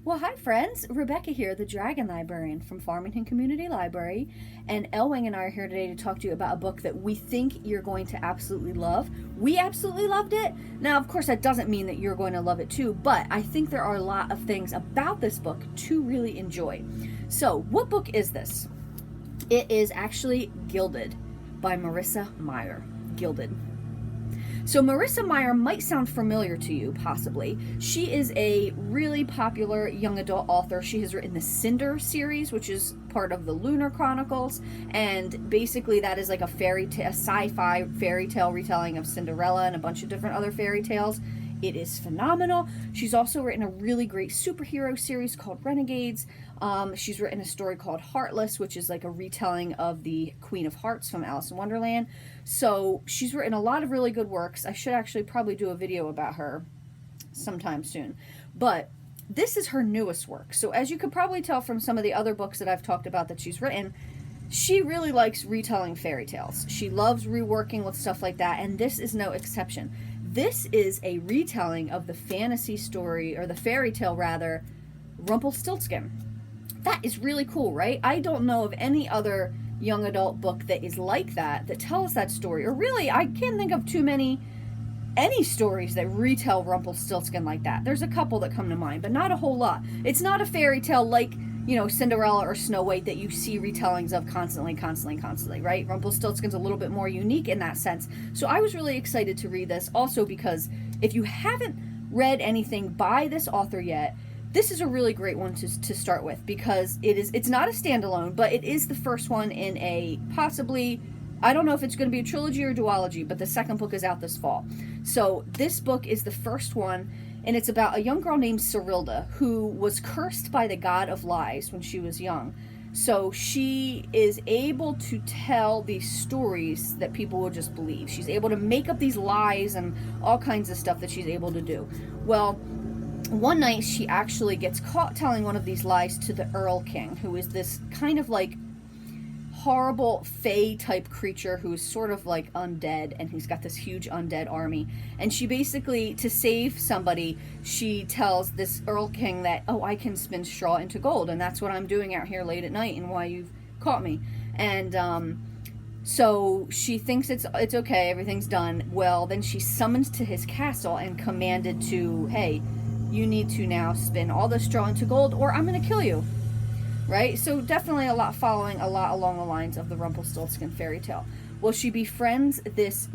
Well, hi friends, Rebecca here, the Dragon Librarian from Farmington Community Library, and Elwing and I are here today to talk to you about a book that we think you're going to absolutely love. We absolutely loved it. Now, of course, that doesn't mean that you're going to love it too, but I think there are a lot of things about this book to really enjoy. So, what book is this? It is actually Gilded by Marissa Meyer. Gilded. So Marissa Meyer might sound familiar to you, possibly. She is a really popular young adult author. She has written the Cinder series, which is part of the Lunar Chronicles, and basically that is like a sci-fi fairy tale retelling of Cinderella and a bunch of different other fairy tales. It is phenomenal. She's also written a really great superhero series called Renegades. She's written a story called Heartless, which is like a retelling of the Queen of Hearts from Alice in Wonderland. So she's written a lot of really good works. I should actually probably do a video about her sometime soon. But this is her newest work. So as you could probably tell from some of the other books that I've talked about that she's written, she really likes retelling fairy tales. She loves reworking with stuff like that, and this is no exception. This is a retelling of the fantasy story, or the fairy tale rather, Rumpelstiltskin. That is really cool, right? I don't know of any other young adult book that is like that tells that story. Or really, I can't think of too many, any stories that retell Rumpelstiltskin like that. There's a couple that come to mind, but not a whole lot. It's not a fairy tale like, Cinderella or Snow White that you see retellings of constantly, right? Rumpelstiltskin's a little bit more unique in that sense. So I was really excited to read this also because if you haven't read anything by this author yet, this is a really great one to start with because it's not a standalone, but it is the first one in a possibly, I don't know if it's going to be a trilogy or duology, but the second book is out this fall. So this book is the first one, and it's about a young girl named Cerilda who was cursed by the god of lies when she was young. So she is able to tell these stories that people will just believe. She's able to make up these lies and all kinds of stuff that she's able to do. Well, one night she actually gets caught telling one of these lies to the Earl King, who is this kind of like horrible fae type creature who is sort of like undead, and he's got this huge undead army. And she basically, to save somebody, she tells this Earl King that, oh, I can spin straw into gold, and that's what I'm doing out here late at night and why you've caught me. And so she thinks it's okay, everything's done. Well, then she's summoned to his castle and commanded to, hey, you need to now spin all the straw into gold or I'm going to kill you. Right? So definitely following a lot along the lines of the Rumpelstiltskin fairy tale. Well, she befriends this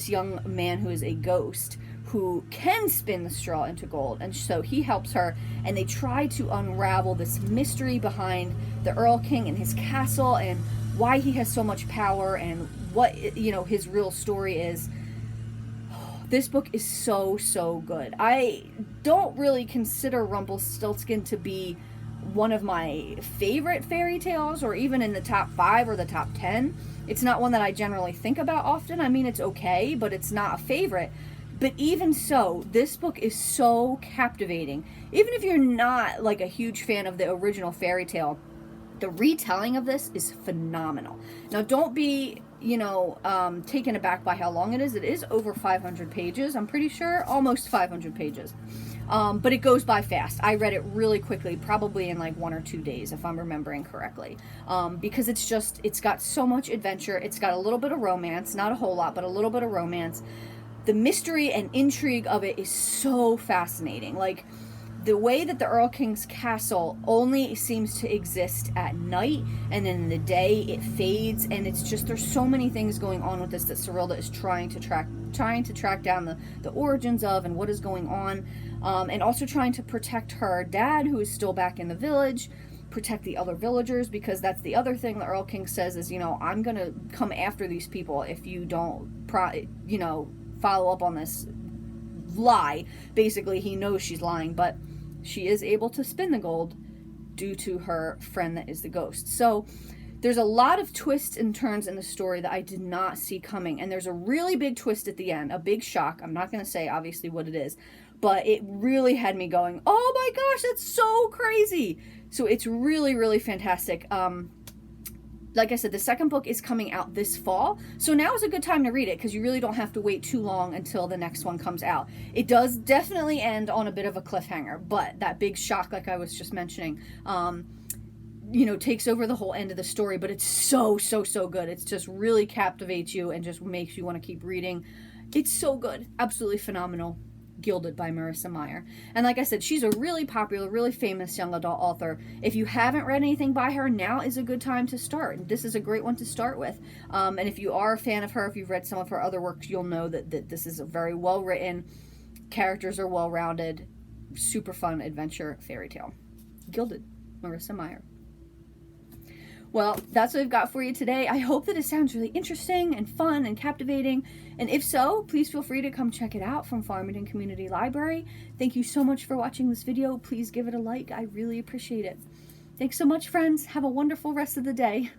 young man who is a ghost who can spin the straw into gold, and so he helps her, and they try to unravel this mystery behind the Earl King and his castle and why he has so much power and what his real story is. This book is so good. I don't really consider Rumpelstiltskin to be one of my favorite fairy tales, or even in the top 5 or the top 10. It's not one that I generally think about often. I mean, it's okay, but it's not a favorite. But even so, this book is so captivating. Even if you're not like a huge fan of the original fairy tale, the retelling of this is phenomenal. Now, don't be taken aback by how long it is. It is over 500 pages, I'm pretty sure, almost 500 pages. But it goes by fast. I read it really quickly, probably in like 1 or 2 days, if I'm remembering correctly. Because it's got so much adventure. It's got a little bit of romance, not a whole lot, but a little bit of romance. The mystery and intrigue of it is so fascinating. Like, the way that the Earl King's castle only seems to exist at night, and in the day it fades, and it's just, there's so many things going on with this that Cerilda is trying to track down the origins of and what is going on, and also trying to protect her dad, who is still back in the village, protect the other villagers, because that's the other thing the Earl King says is, I'm gonna come after these people if you don't follow up on this lie. Basically, he knows she's lying, but she is able to spin the gold due to her friend that is the ghost. So there's a lot of twists and turns in the story that I did not see coming. And there's a really big twist at the end, a big shock. I'm not going to say obviously what it is, but it really had me going, oh my gosh, that's so crazy. So it's really, really fantastic. like I said, the second book is coming out this fall, so now is a good time to read it because you really don't have to wait too long until the next one comes out. It does definitely end on a bit of a cliffhanger, but that big shock, like I was just mentioning, you know, takes over the whole end of the story, but it's so good. It's just really captivates you and just makes you want to keep reading. It's so good. Absolutely phenomenal. Gilded by Marissa Meyer. And like I said, she's a really popular, really famous young adult author. If you haven't read anything by her, now is a good time to start. This is a great one to start with. And if you are a fan of her, if you've read some of her other works, you'll know that this is a very well written, characters are well rounded, super fun adventure fairy tale. Gilded, Marissa Meyer. Well, that's what I've got for you today. I hope that it sounds really interesting and fun and captivating. And if so, please feel free to come check it out from Farmington Community Library. Thank you so much for watching this video. Please give it a like. I really appreciate it. Thanks so much, friends. Have a wonderful rest of the day.